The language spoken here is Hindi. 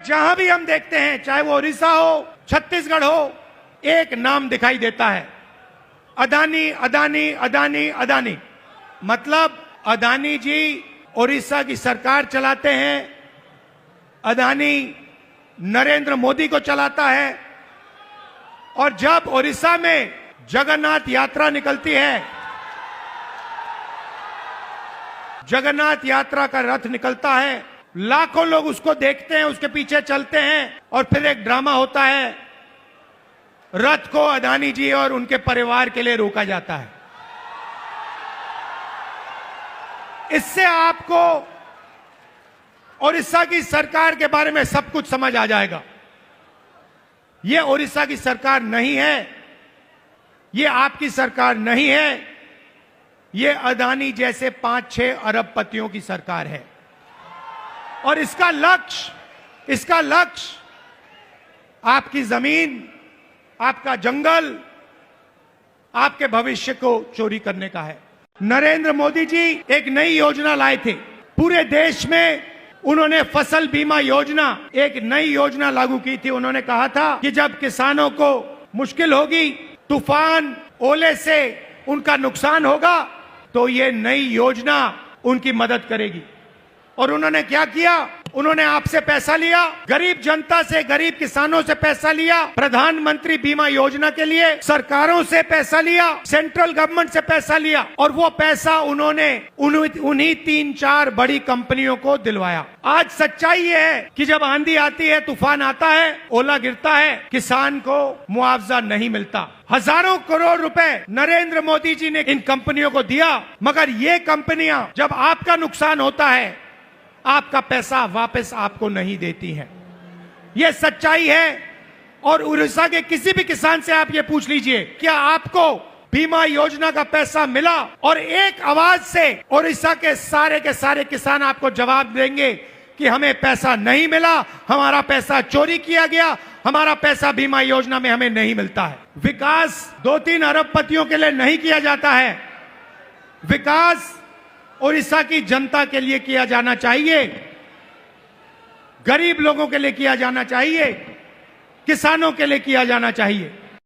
जहां भी हम देखते हैं, चाहे वो उड़ीसा हो, छत्तीसगढ़ हो, एक नाम दिखाई देता है, अदानी अदानी अदानी अदानी। मतलब अदानी जी उड़ीसा की सरकार चलाते हैं, अदानी नरेंद्र मोदी को चलाता है। और जब उड़ीसा में जगन्नाथ यात्रा निकलती है, जगन्नाथ यात्रा का रथ निकलता है, लाखों लोग उसको देखते हैं, उसके पीछे चलते हैं, और फिर एक ड्रामा होता है, रथ को अदानी जी और उनके परिवार के लिए रोका जाता है। इससे आपको उड़ीसा की सरकार के बारे में सब कुछ समझ आ जाएगा। यह उड़ीसा की सरकार नहीं है, यह आपकी सरकार नहीं है, यह अदानी जैसे 5-6 अरबपतियों की सरकार है। और इसका लक्ष्य आपकी जमीन, आपका जंगल, आपके भविष्य को चोरी करने का है। नरेंद्र मोदी जी एक नई योजना लाए थे, पूरे देश में उन्होंने फसल बीमा योजना, एक नई योजना लागू की थी। उन्होंने कहा था कि जब किसानों को मुश्किल होगी, तूफान ओले से उनका नुकसान होगा, तो ये नई योजना उनकी मदद करेगी। और उन्होंने क्या किया? उन्होंने आपसे पैसा लिया, गरीब जनता से, गरीब किसानों से पैसा लिया, प्रधानमंत्री बीमा योजना के लिए सरकारों से पैसा लिया, सेंट्रल गवर्नमेंट से पैसा लिया, और वो पैसा उन्होंने उन्हीं 3-4 बड़ी कंपनियों को दिलवाया। आज सच्चाई ये है कि जब आंधी आती है, तूफान आता है, ओला गिरता है, किसान को मुआवजा नहीं मिलता। हजारों करोड़ रुपए नरेंद्र मोदी जी ने इन कंपनियों को दिया, मगर ये कंपनियां जब आपका नुकसान होता है, आपका पैसा वापस आपको नहीं देती है। यह सच्चाई है। और उड़ीसा के किसी भी किसान से आप ये पूछ लीजिए, क्या आपको बीमा योजना का पैसा मिला? और एक आवाज से उड़ीसा के सारे किसान आपको जवाब देंगे कि हमें पैसा नहीं मिला, हमारा पैसा चोरी किया गया, हमारा पैसा बीमा योजना में हमें नहीं मिलता है। विकास 2-3 अरबपतियों के लिए नहीं किया जाता है, विकास उड़ीसा की जनता के लिए किया जाना चाहिए, गरीब लोगों के लिए किया जाना चाहिए, किसानों के लिए किया जाना चाहिए।